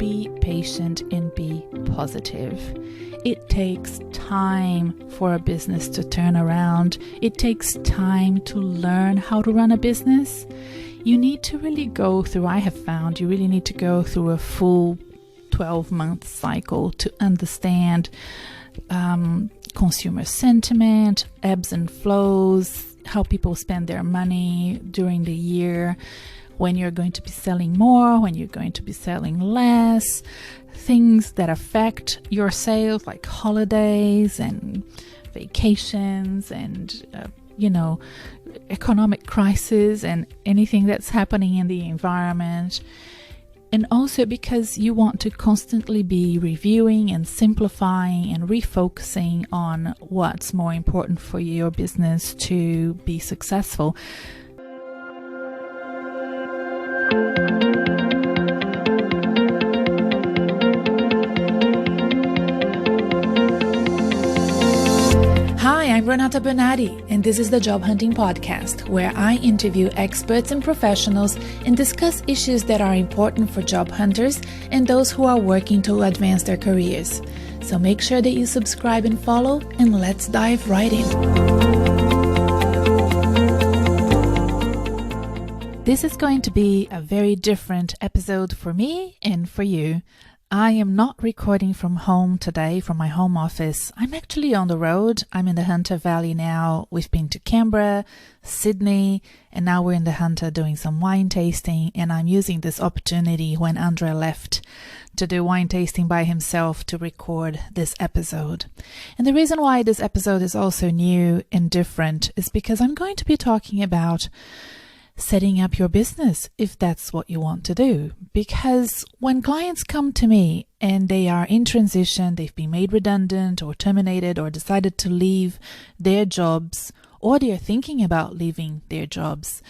be patient and be positive. It takes time for a business to turn around. It takes time to learn how to run a business. You need to really go through, I have found, you really need to go through a full 12-month cycle to understand consumer sentiment, ebbs and flows, how people spend their money during the year, when you're going to be selling more, when you're going to be selling less, things that affect your sales like holidays and vacations and, economic crisis and anything that's happening in the environment. And also because you want to constantly be reviewing and simplifying and refocusing on what's more important for your business to be successful. Hi, I'm Renata Bernardi, and this is the Job Hunting Podcast, where I interview experts and professionals and discuss issues that are important for job hunters and those who are working to advance their careers. So make sure that you subscribe and follow, and let's dive right in. This is going to be a very different episode for me and for you. I am not recording from home today, from my home office. I'm actually on the road. I'm in the Hunter Valley now. We've been to Canberra, Sydney, and now we're in the Hunter doing some wine tasting. And I'm using this opportunity when Andre left to do wine tasting by himself to record this episode. And the reason why this episode is also new and different is because I'm going to be talking about setting up your business if that's what you want to do. Because when clients come to me and they are in transition, they've been made redundant or terminated or decided to leave their jobs, or they're thinking about leaving their jobs,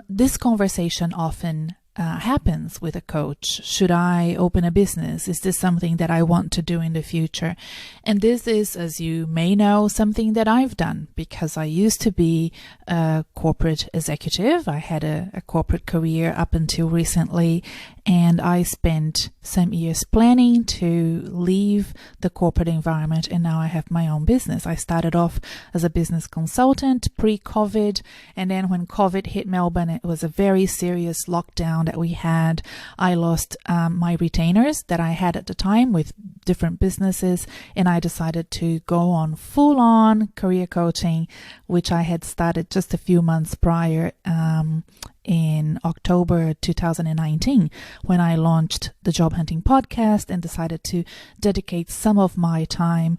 this conversation often happens with a coach. Should I open a business? Is this something that I want to do in the future? And this is, as you may know, something that I've done because I used to be a corporate executive. I had a corporate career up until recently, and I spent some years planning to leave the corporate environment, and now I have my own business. I started off as a business consultant pre-COVID, and then when COVID hit Melbourne, it was a very serious lockdown that we had. I lost my retainers that I had at the time with different businesses, and I decided to go on full-on career coaching, which I had started just a few months prior in October 2019 when I launched the Job Hunting Podcast and decided to dedicate some of my time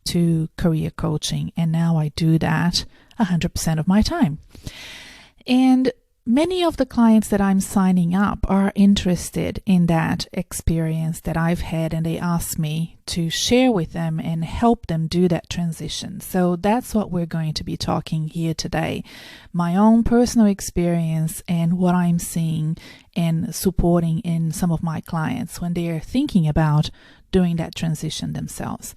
to career coaching. And now I do that 100% of my time. And many of the clients that I'm signing up are interested in that experience that I've had, and they ask me to share with them and help them do that transition. So that's what we're going to be talking here today. My own personal experience and what I'm seeing and supporting in some of my clients when they are thinking about doing that transition themselves.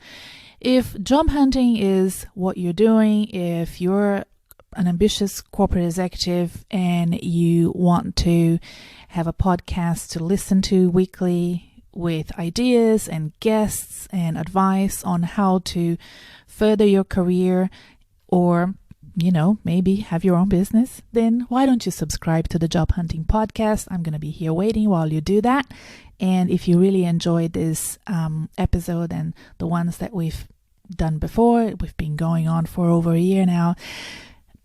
If job hunting is what you're doing, if you're an ambitious corporate executive and you want to have a podcast to listen to weekly with ideas and guests and advice on how to further your career, or maybe have your own business, then why don't you subscribe to the Job Hunting Podcast? I'm going to be here waiting while you do that. And if you really enjoyed this episode and the ones that we've done before, we've been going on for over a year now,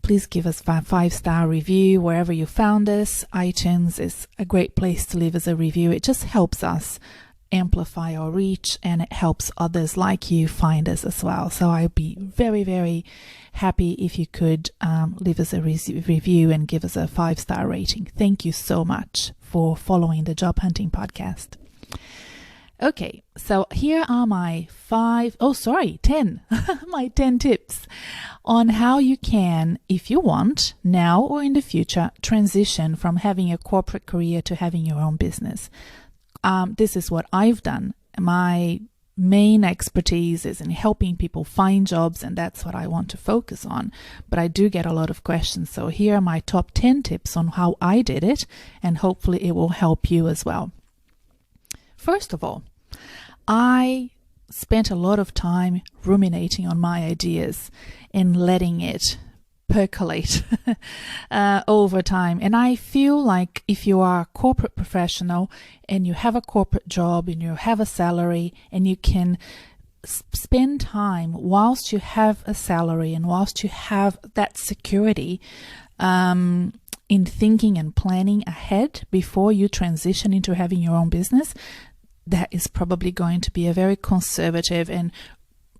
please give us a 5-star review wherever you found us. iTunes is a great place to leave us a review. It just helps us amplify our reach, and it helps others like you find us as well. So I'd be very, very happy if you could leave us a review and give us a 5-star rating. Thank you so much for following the Job Hunting Podcast. Okay, so here are my 10 my 10 tips on how you can, if you want, now or in the future, transition from having a corporate career to having your own business. This is what I've done. My main expertise is in helping people find jobs, and that's what I want to focus on. But I do get a lot of questions. So here are my top 10 tips on how I did it, and hopefully it will help you as well. First of all, I spent a lot of time ruminating on my ideas and letting it percolate over time. And I feel like if you are a corporate professional and you have a corporate job and you have a salary and you can spend time whilst you have a salary and whilst you have that security in thinking and planning ahead before you transition into having your own business, that is probably going to be a very conservative and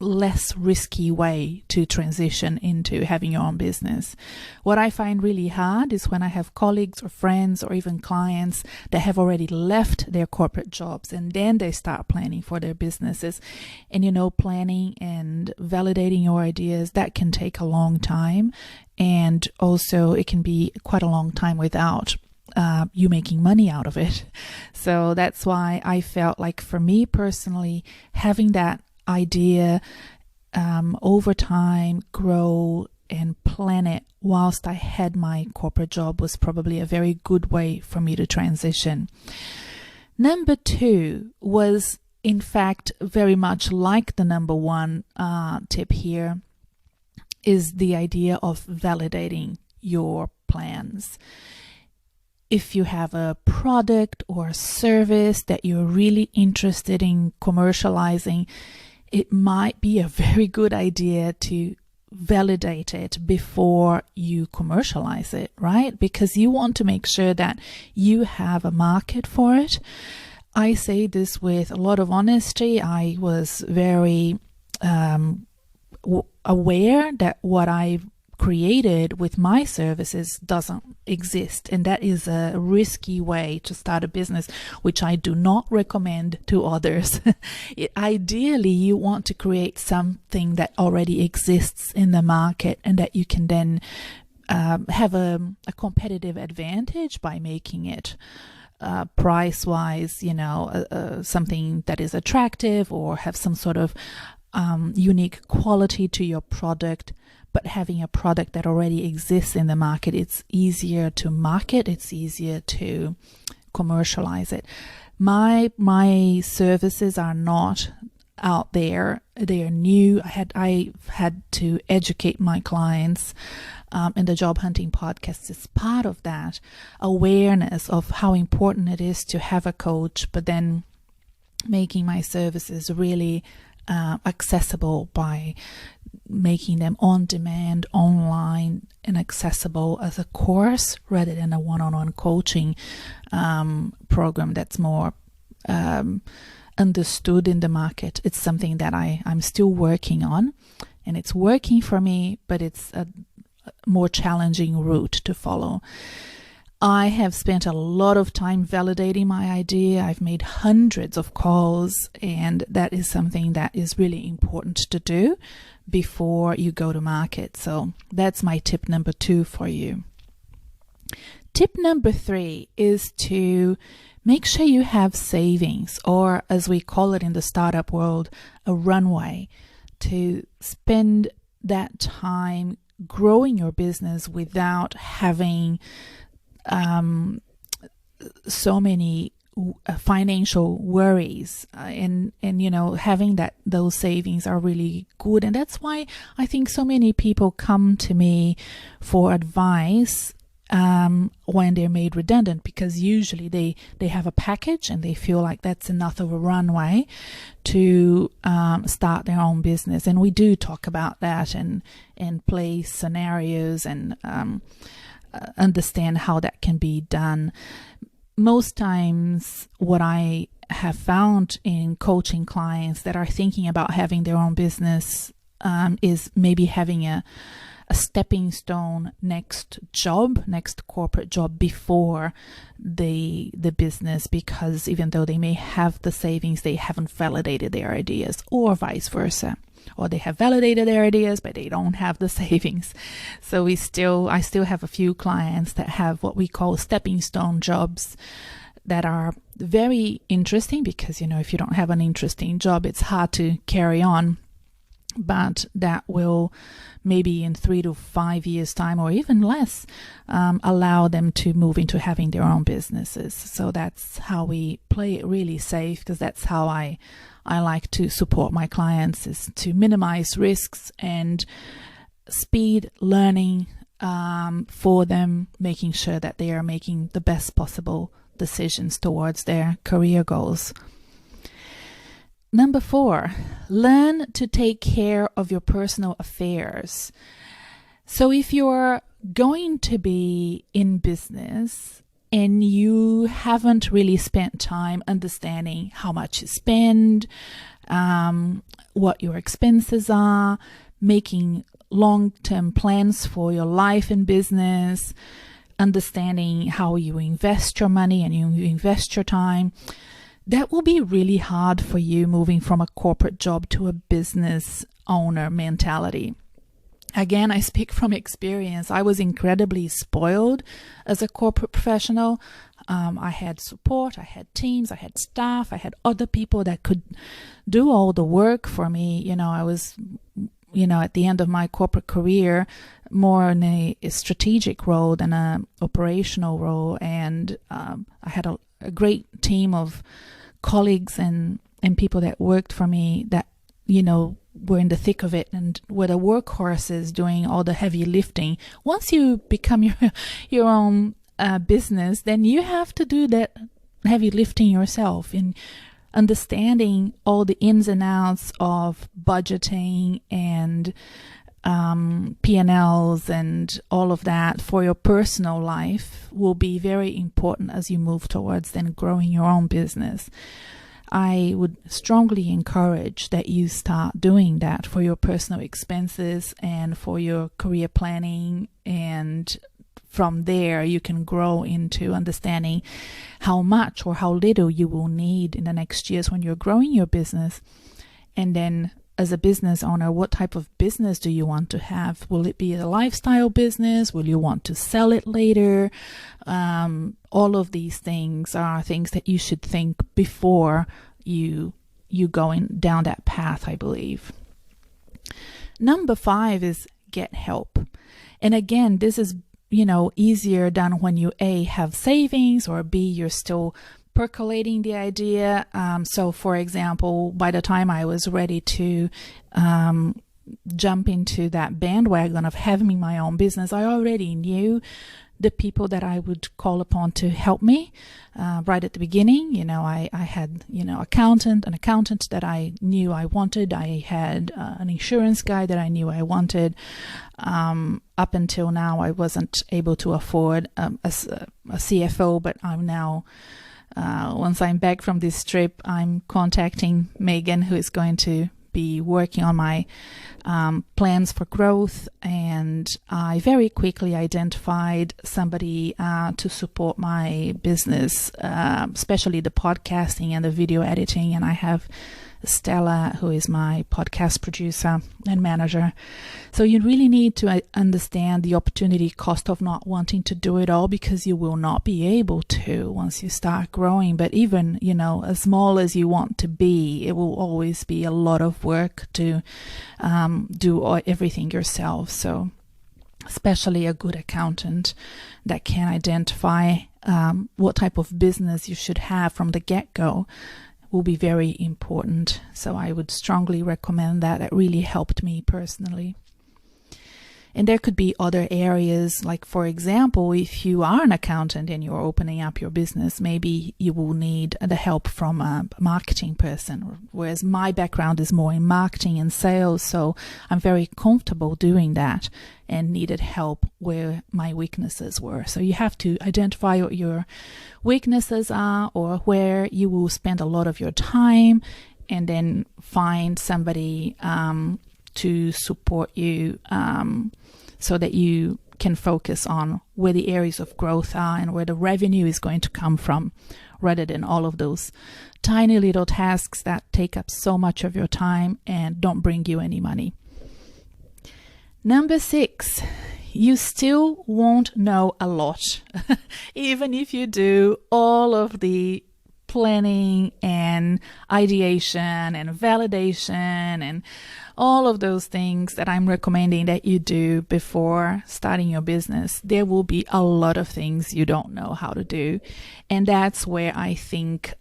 less risky way to transition into having your own business. What I find really hard is when I have colleagues or friends or even clients that have already left their corporate jobs and then they start planning for their businesses. And planning and validating your ideas, that can take a long time. And also it can be quite a long time without you making money out of it. So that's why I felt like, for me personally, having that idea over time grow and plan it whilst I had my corporate job was probably a very good way for me to transition. Number 2 was, in fact, very much like the number 1 tip here, is the idea of validating your plans. If you have a product or a service that you're really interested in commercializing, it might be a very good idea to validate it before you commercialize it, right? Because you want to make sure that you have a market for it. I say this with a lot of honesty. I was very aware that what I've created with my services doesn't exist, and that is a risky way to start a business, which I do not recommend to others. Ideally, you want to create something that already exists in the market and that you can then have a competitive advantage by making it price-wise, something that is attractive or have some sort of unique quality to your product. But having a product that already exists in the market, it's easier to market, it's easier to commercialize it. My services are not out there, they are new. I've had to educate my clients, and the Job Hunting Podcast is part of that awareness of how important it is to have a coach, but then making my services really accessible by making them on demand, online, and accessible as a course rather than a one-on-one coaching program that's more understood in the market. It's something that I'm still working on, and it's working for me, but it's a more challenging route to follow. I have spent a lot of time validating my idea. I've made hundreds of calls, and that is something that is really important to do before you go to market. So that's my tip number 2 for you. Tip number 3 is to make sure you have savings, or as we call it in the startup world, a runway, to spend that time growing your business without having so many financial worries, and having those savings are really good. And that's why I think so many people come to me for advice when they're made redundant, because usually they have a package and they feel like that's enough of a runway to start their own business. And we do talk about that and play scenarios and understand how that can be done. Most times what I have found in coaching clients that are thinking about having their own business is maybe having a stepping stone next corporate job before the business, because even though they may have the savings, they haven't validated their ideas, or vice versa. Or they have validated their ideas, but they don't have the savings. So I still have a few clients that have what we call stepping stone jobs that are very interesting, because, if you don't have an interesting job, it's hard to carry on. but that will maybe in 3 to 5 years time or even less allow them to move into having their own businesses. So that's how we play it really safe, because that's how I like to support my clients, is to minimize risks and speed learning for them, making sure that they are making the best possible decisions towards their career goals. Number 4, learn to take care of your personal affairs. So if you're going to be in business and you haven't really spent time understanding how much you spend, what your expenses are, making long-term plans for your life in business, understanding how you invest your money and you invest your time, that will be really hard for you moving from a corporate job to a business owner mentality. Again, I speak from experience. I was incredibly spoiled as a corporate professional. I had support, I had teams, I had staff, I had other people that could do all the work for me. I was, at the end of my corporate career, more in a strategic role than an operational role. And I had a great team of colleagues and people that worked for me that, were in the thick of it and were the workhorses doing all the heavy lifting. Once you become your own business, then you have to do that heavy lifting yourself in understanding all the ins and outs of budgeting and P&Ls and all of that for your personal life will be very important as you move towards then growing your own business. I would strongly encourage that you start doing that for your personal expenses and for your career planning, and from there you can grow into understanding how much or how little you will need in the next years when you're growing your business. And then as a business owner, what type of business do you want to have? Will it be a lifestyle business? Will you want to sell it later? All of these things are things that you should think before you going down that path, I believe. Number 5 is get help. And again, this is, easier done when you A, have savings, or B, you're still percolating the idea. So for example, by the time I was ready to jump into that bandwagon of having my own business, I already knew the people that I would call upon to help me right at the beginning. I had, an accountant that I knew I wanted. I had an insurance guy that I knew I wanted. Up until now, I wasn't able to afford a CFO, but I'm now, once I'm back from this trip, I'm contacting Megan, who is going to be working on my plans for growth, and I very quickly identified somebody to support my business, especially the podcasting and the video editing. And I have Stella, who is my podcast producer and manager. So you really need to understand the opportunity cost of not wanting to do it all, because you will not be able to once you start growing. But even, as small as you want to be, it will always be a lot of work to do everything yourself. So especially a good accountant that can identify what type of business you should have from the get-go will be very important. So I would strongly recommend that. That really helped me personally. And there could be other areas, like for example, if you are an accountant and you're opening up your business, maybe you will need the help from a marketing person, whereas my background is more in marketing and sales, so I'm very comfortable doing that and needed help where my weaknesses were. So you have to identify what your weaknesses are or where you will spend a lot of your time, and then find somebody to support you so that you can focus on where the areas of growth are and where the revenue is going to come from, rather than all of those tiny little tasks that take up so much of your time and don't bring you any money. Number 6, you still won't know a lot, even if you do all of the planning and ideation and validation and all of those things that I'm recommending that you do before starting your business, there will be a lot of things you don't know how to do. And that's where I think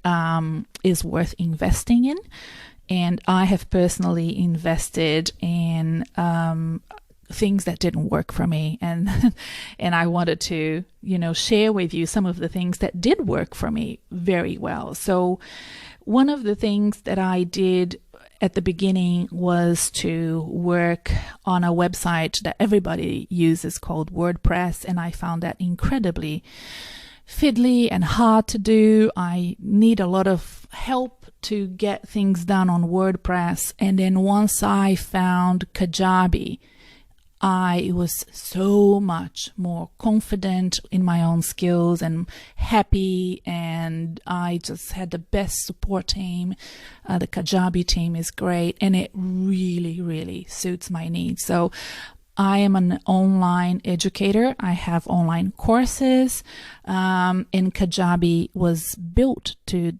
is worth investing in. And I have personally invested in things that didn't work for me, and I wanted to share with you some of the things that did work for me very well. So one of the things that I did at the beginning was to work on a website that everybody uses called WordPress, and I found that incredibly fiddly and hard to do. I need a lot of help to get things done on WordPress, and then once I found Kajabi, I was so much more confident in my own skills and happy, and I just had the best support team. The Kajabi team is great, and it really, really suits my needs. So I am an online educator. I have online courses, and Kajabi was built to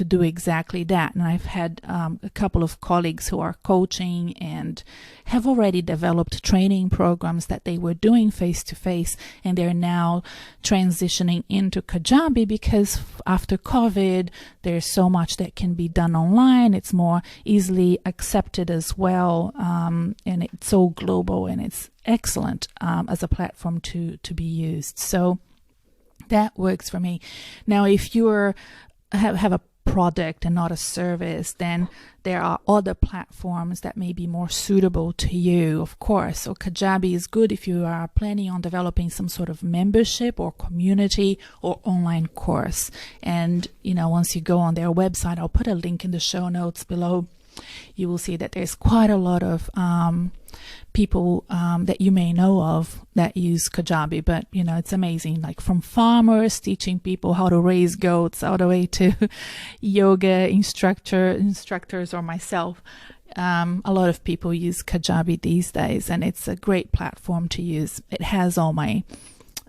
do exactly that. And I've had a couple of colleagues who are coaching and have already developed training programs that they were doing face-to-face, and they're now transitioning into Kajabi because after COVID, there's so much that can be done online. It's more easily accepted as well, and it's so global, and it's excellent as a platform to be used. So that works for me. Now, if you have a product and not a service, then there are other platforms that may be more suitable to you, of course. So Kajabi is good if you are planning on developing some sort of membership or community or online course. And once you go on their website, I'll put a link in the show notes below, you will see that there's quite a lot of people that you may know of that use Kajabi, but it's amazing, like from farmers teaching people how to raise goats all the way to yoga instructors or myself. A lot of people use Kajabi these days, and it's a great platform to use. It has all my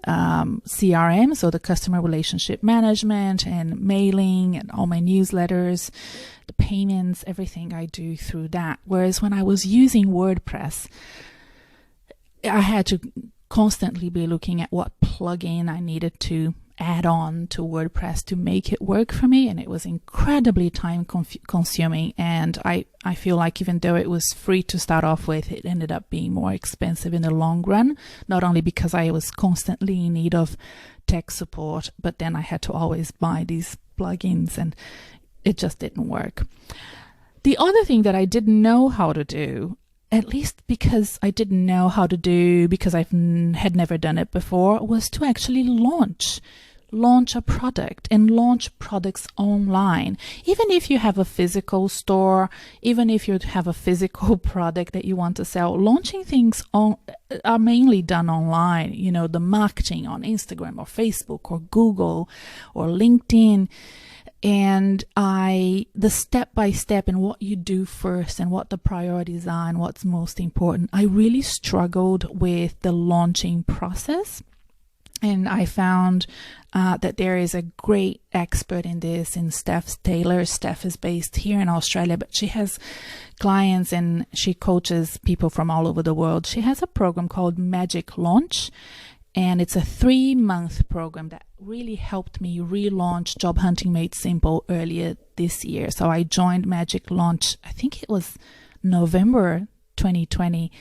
CRM, so the customer relationship management and mailing and all my newsletters, the payments, everything I do through that. Whereas when I was using WordPress, I had to constantly be looking at what plugin I needed to add on to WordPress to make it work for me, and it was incredibly time consuming, and I feel like even though it was free to start off with, it ended up being more expensive in the long run, not only because I was constantly in need of tech support, but then I had to always buy these plugins, and it just didn't work. The other thing that I didn't know how to do, at least because I didn't know how to do, because I had never done it before, was to actually launch a product and launch products online. Even if you have a physical store, even if you have a physical product that you want to sell, launching things are mainly done online. The marketing on Instagram or Facebook or Google or LinkedIn. And the step-by-step and what you do first and what the priorities are and what's most important, I really struggled with the launching process. And I found that there is a great expert in this in Steph Taylor. Steph is based here in Australia, but she has clients and she coaches people from all over the world. She has a program called Magic Launch, and it's a 3-month program that really helped me relaunch Job Hunting Made Simple earlier this year. So I joined Magic Launch, I think it was November 2020.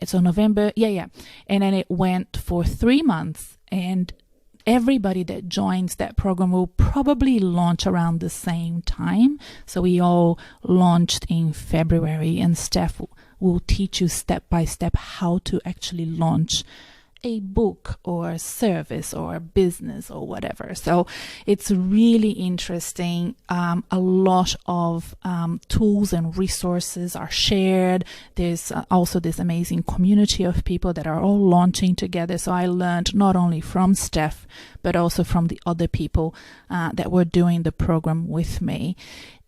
So November, yeah. And then it went for 3 months, and everybody that joins that program will probably launch around the same time. So we all launched in February, and Steph will teach you step by step how to actually launch a book or a service or a business or whatever. So it's really interesting. A lot of tools and resources are shared. There's also this amazing community of people that are all launching together. So I learned not only from Steph, but also from the other people that were doing the program with me.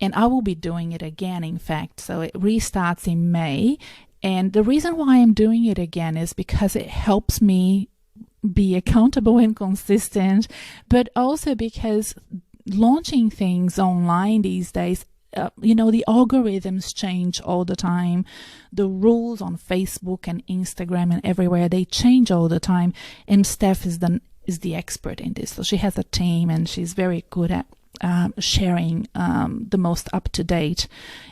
And I will be doing it again, in fact. So it restarts in May. And the reason why I'm doing it again is because it helps me be accountable and consistent, but also because launching things online these days, the algorithms change all the time. The rules on Facebook and Instagram and everywhere, they change all the time. And Steph is the expert in this. So she has a team and she's very good at sharing the most up-to-date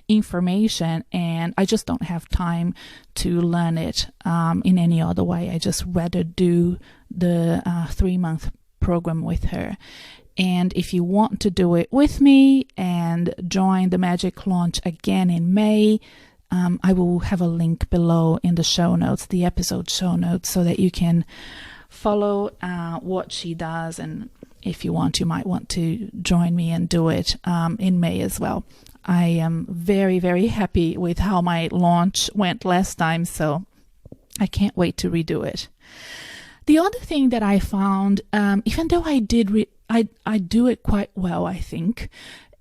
information, and I just don't have time to learn it in any other way. I just rather do the 3-month program with her. And if you want to do it with me and join the Magic Launch again in May, I will have a link below in the show notes, the episode show notes, so that you can follow what she does. And if you want, you might want to join me and do it in May as well. I am very, very happy with how my launch went last time, so I can't wait to redo it. The other thing that I found, even though I do it quite well, I think,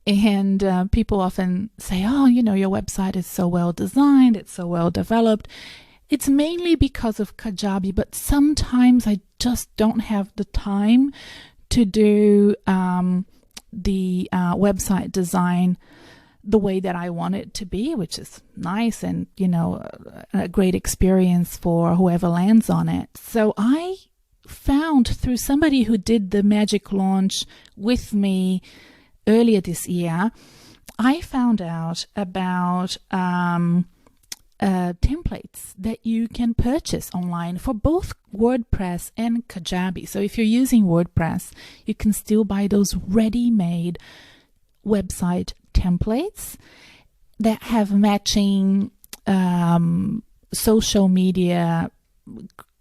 and people often say, oh, your website is so well designed, it's so well developed. It's mainly because of Kajabi, but sometimes I just don't have the time to do the website design the way that I want it to be, which is nice and, a great experience for whoever lands on it. So I found through somebody who did the Magic Launch with me earlier this year, I found out about templates that you can purchase online for both WordPress and Kajabi. So if you're using WordPress, you can still buy those ready-made website templates that have matching social media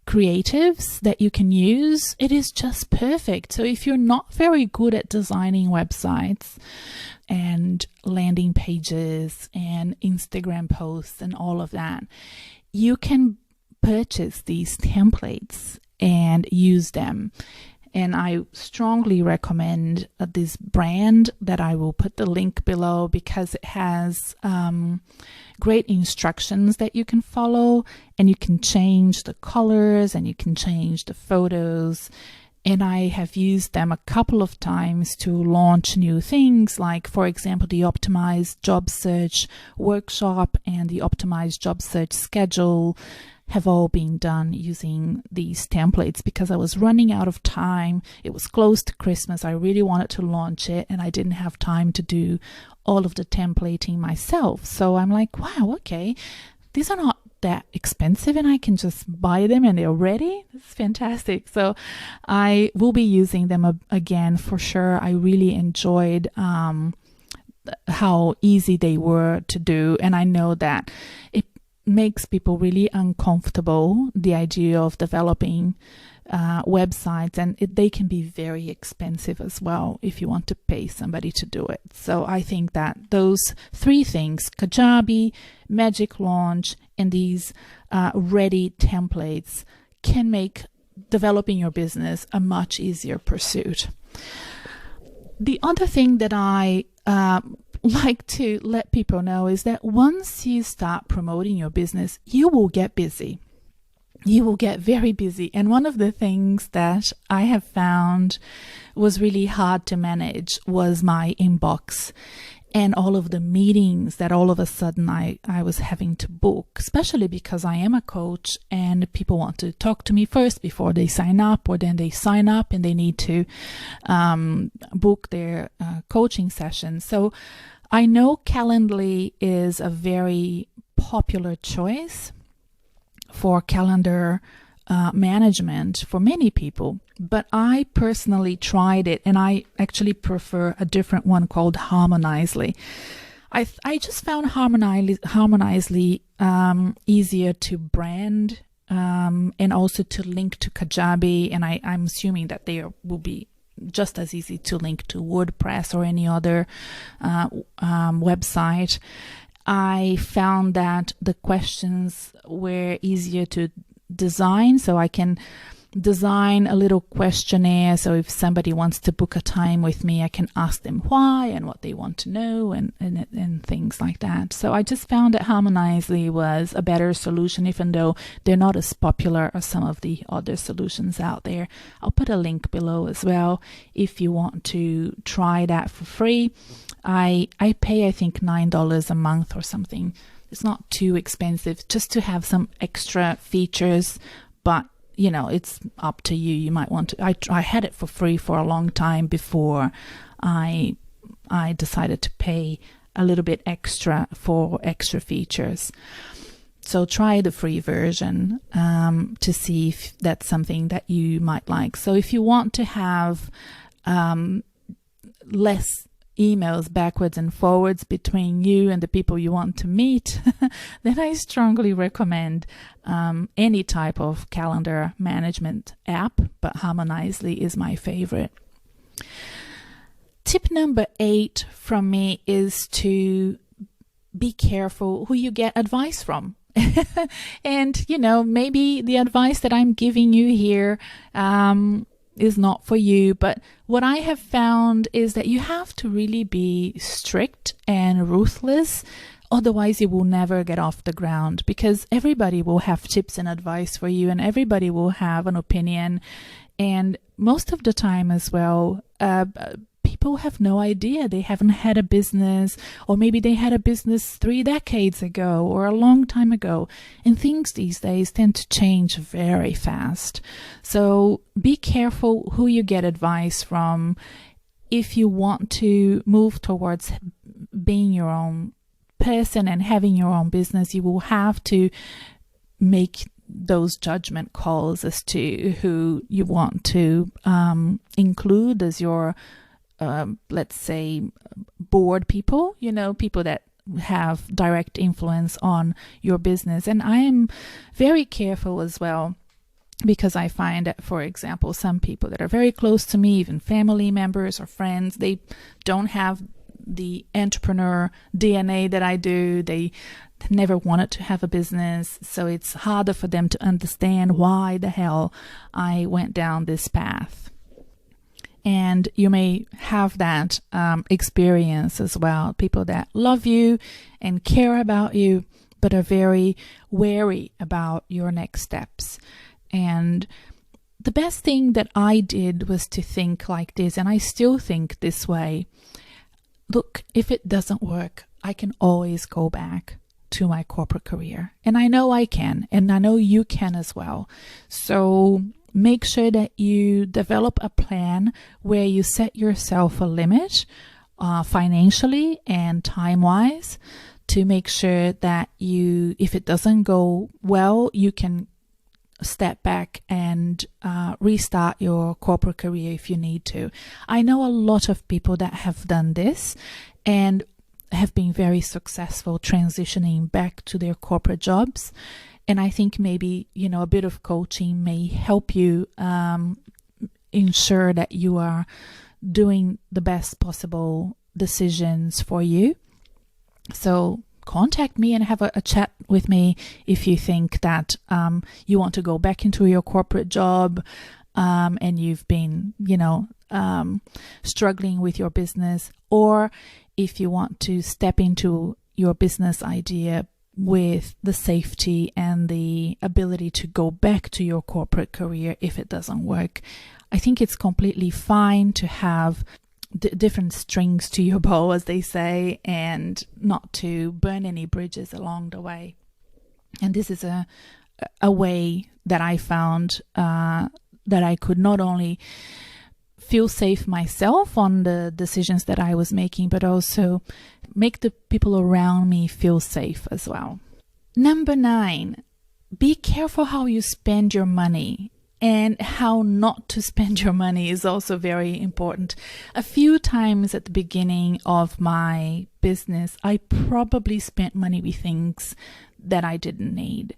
creatives that you can use. It is just perfect. So if you're not very good at designing websites and landing pages and Instagram posts and all of that, you can purchase these templates and use them. And I strongly recommend this brand that I will put the link below, because it has great instructions that you can follow, and you can change the colors and you can change the photos. And I have used them a couple of times to launch new things, like, for example, the Optimized Job Search Workshop and the Optimized Job Search Schedule have all been done using these templates, because I was running out of time. It was close to Christmas. I really wanted to launch it, and I didn't have time to do all of the templating myself. So I'm like, wow, okay, these are not that expensive and I can just buy them and they're ready. It's fantastic. So I will be using them again for sure. I really enjoyed how easy they were to do, and I know that it makes people really uncomfortable, the idea of developing websites, and they can be very expensive as well if you want to pay somebody to do it. So I think that those 3 things, Kajabi, Magic Launch, and these ready templates, can make developing your business a much easier pursuit. The other thing that I like to let people know is that once you start promoting your business, you will get busy. You will get very busy. And one of the things that I have found was really hard to manage was my inbox and all of the meetings that all of a sudden I was having to book, especially because I am a coach and people want to talk to me first before they sign up, or then they sign up and they need to book their coaching session. So I know Calendly is a very popular choice for calendar management for many people, but I personally tried it and I actually prefer a different one called Harmonizely. I just found Harmonizely easier to brand and also to link to Kajabi, and I'm assuming that they will be just as easy to link to WordPress or any other website. I found that the questions were easier to design, so I can design a little questionnaire. So if somebody wants to book a time with me, I can ask them why and what they want to know and things like that. So I just found that Harmonizely was a better solution, even though they're not as popular as some of the other solutions out there. I'll put a link below as well if you want to try that for free. I pay, I think, $9 a month or something. It's not too expensive just to have some extra features, but you know, it's up to you. You might want to. I had it for free for a long time before I decided to pay a little bit extra for extra features. So try the free version to see if that's something that you might like. So if you want to have less emails backwards and forwards between you and the people you want to meet, then I strongly recommend any type of calendar management app, but Harmonizely is my favorite. Tip number 8 from me is to be careful who you get advice from. And, you know, maybe the advice that I'm giving you here is not for you, but what I have found is that you have to really be strict and ruthless, otherwise you will never get off the ground, because everybody will have tips and advice for you and everybody will have an opinion, and most of the time as well, people have no idea. They haven't had a business, or maybe they had a business 3 decades ago or a long time ago. And things these days tend to change very fast. So be careful who you get advice from. If you want to move towards being your own person and having your own business, you will have to make those judgment calls as to who you want to include as your let's say board people, you know, people that have direct influence on your business. And I am very careful as well, because I find that, for example, some people that are very close to me, even family members or friends, they don't have the entrepreneur DNA that I do. They never wanted to have a business, so it's harder for them to understand why the hell I went down this path. And you may have that experience as well. People that love you and care about you, but are very wary about your next steps. And the best thing that I did was to think like this, and I still think this way. Look, if it doesn't work, I can always go back to my corporate career. And I know I can, and I know you can as well. So make sure that you develop a plan where you set yourself a limit financially and time-wise, to make sure that you, if it doesn't go well, you can step back and restart your corporate career if you need to. I know a lot of people that have done this and have been very successful transitioning back to their corporate jobs. And I think maybe, you know, a bit of coaching may help you ensure that you are doing the best possible decisions for you. So contact me and have a chat with me if you think that you want to go back into your corporate job and you've been, you know, struggling with your business, or if you want to step into your business idea with the safety and the ability to go back to your corporate career if it doesn't work. I think it's completely fine to have different strings to your bow, as they say, and not to burn any bridges along the way. And this is a way that I found that I could not only feel safe myself on the decisions that I was making, but also make the people around me feel safe as well. Number 9, be careful how you spend your money. And how not to spend your money is also very important. A few times at the beginning of my business, I probably spent money with things that I didn't need.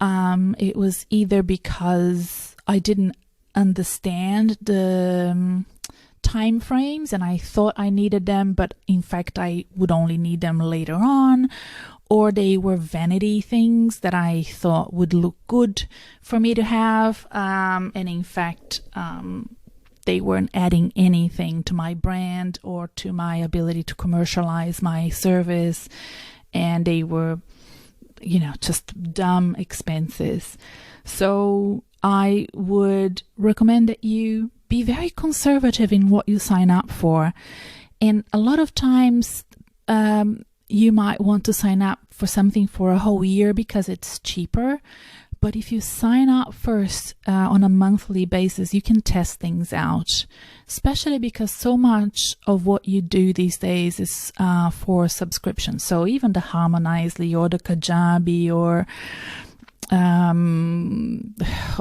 It was either because I didn't understand the time frames and I thought I needed them, but in fact I would only need them later on, or they were vanity things that I thought would look good for me to have. And in fact, they weren't adding anything to my brand or to my ability to commercialize my service. And they were, just dumb expenses. So I would recommend that you be very conservative in what you sign up for. And a lot of times, you might want to sign up for something for a whole year because it's cheaper. But if you sign up first on a monthly basis, you can test things out, especially because so much of what you do these days is for subscription. So even the Harmonizely or the Kajabi or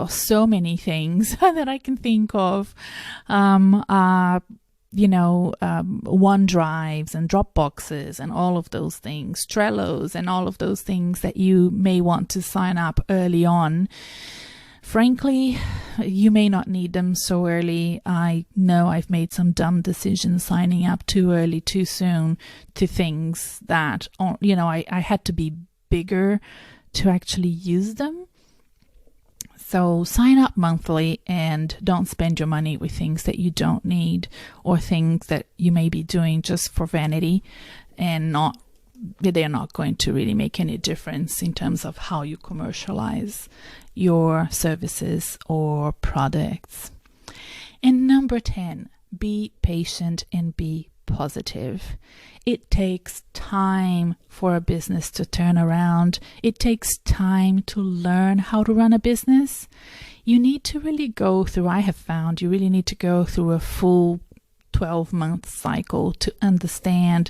so many things that I can think of, OneDrives and Dropboxes and all of those things, Trellos and all of those things that you may want to sign up early on. Frankly, you may not need them so early. I know I've made some dumb decisions signing up too early, too soon to things that, I had to be bigger to actually use them. So sign up monthly and don't spend your money with things that you don't need or things that you may be doing just for vanity and they're not going to really make any difference in terms of how you commercialize your services or products. And number 10, be patient and be positive. It takes time for a business to turn around. It takes time to learn how to run a business. You need to really go through, I have found, you really need to go through a full 12-month cycle to understand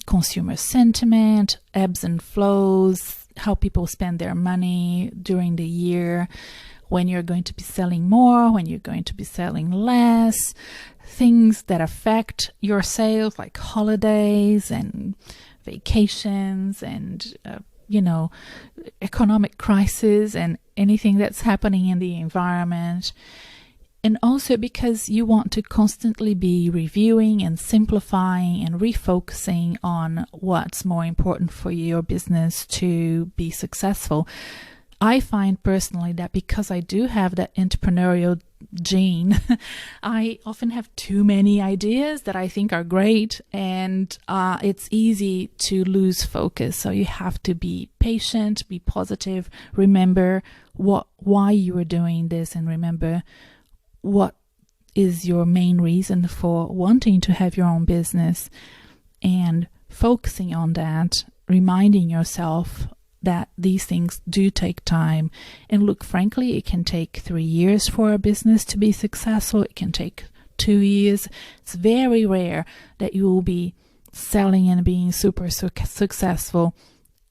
consumer sentiment, ebbs and flows, how people spend their money during the year, when you're going to be selling more, when you're going to be selling less, things that affect your sales like holidays and vacations and, economic crisis and anything that's happening in the environment. And also because you want to constantly be reviewing and simplifying and refocusing on what's more important for your business to be successful. I find personally that because I do have that entrepreneurial gene, I often have too many ideas that I think are great, and it's easy to lose focus. So you have to be patient, be positive, remember why you are doing this, and remember what is your main reason for wanting to have your own business, and focusing on that, reminding yourself that these things do take time. And look, frankly, it can take 3 years for a business to be successful. It can take 2 years. It's very rare that you will be selling and being super successful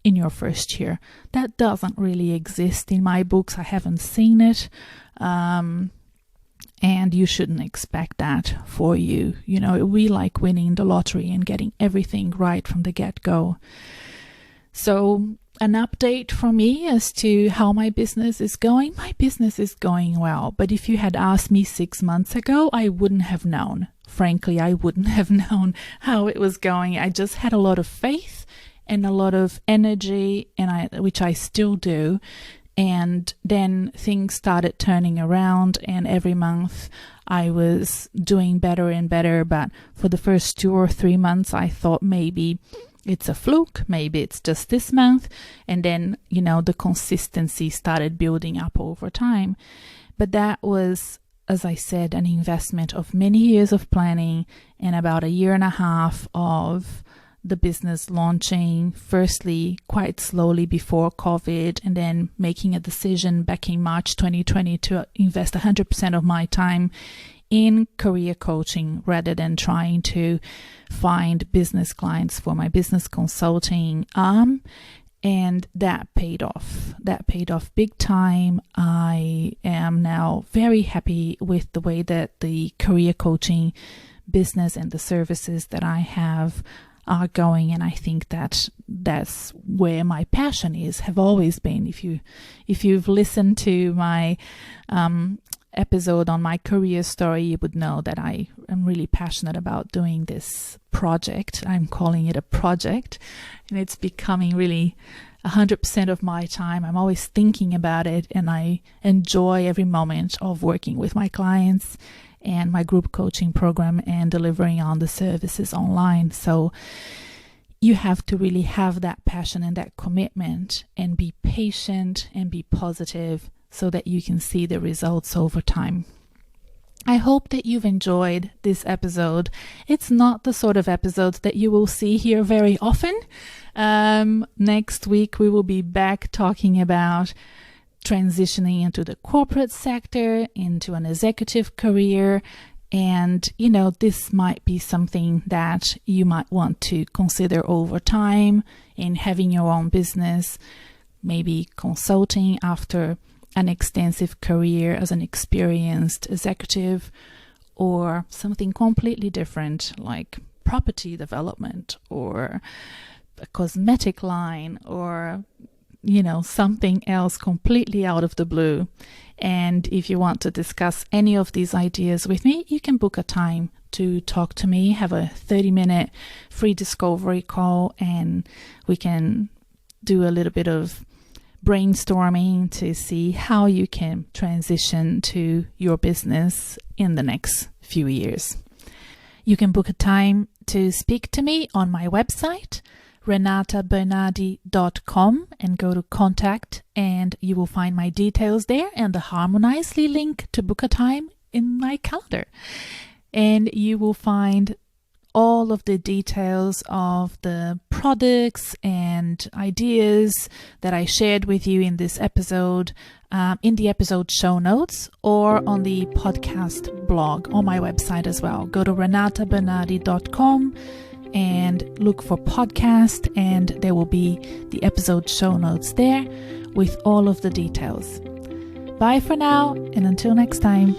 in your first year. That doesn't really exist in my books. I haven't seen it. And you shouldn't expect that for you. We like winning the lottery and getting everything right from the get-go. So an update from me as to how my business is going. My business is going well, but if you had asked me 6 months ago, I wouldn't have known. Frankly, I wouldn't have known how it was going. I just had a lot of faith and a lot of energy, which I still do. And then things started turning around, and every month I was doing better and better. But for the first 2 or 3 months, I thought maybe it's a fluke, maybe it's just this month. And then, the consistency started building up over time. But that was, as I said, an investment of many years of planning and about 1.5 years of the business launching, firstly quite slowly before COVID, and then making a decision back in March 2020 to invest 100% of my time in career coaching rather than trying to find business clients for my business consulting arm. And that paid off. That paid off big time. I am now very happy with the way that the career coaching business and the services that I have are going, and I think that that's where my passion have always been. If you've listened to my episode on my career story, you would know that I am really passionate about doing this project. I'm calling it a project, and it's becoming really 100% of my time. I'm always thinking about it, and I enjoy every moment of working with my clients and my group coaching program and delivering on the services online. So you have to really have that passion and that commitment and be patient and be positive so that you can see the results over time. I hope that you've enjoyed this episode. It's not the sort of episode that you will see here very often. Next week, we will be back talking about transitioning into the corporate sector, into an executive career. And, this might be something that you might want to consider over time in having your own business, maybe consulting after an extensive career as an experienced executive, or something completely different like property development or a cosmetic line or something else completely out of the blue. And if you want to discuss any of these ideas with me, you can book a time to talk to me, have a 30-minute free discovery call, and we can do a little bit of brainstorming to see how you can transition to your business in the next few years. You can book a time to speak to me on my website, renatabernardi.com, and go to contact, and you will find my details there and the Harmonizely link to book a time in my calendar. And you will find all of the details of the products and ideas that I shared with you in this episode in the episode show notes or on the podcast blog on my website as well. Go to renatabernardi.com and look for podcast, and there will be the episode show notes there with all of the details. Bye for now, and until next time.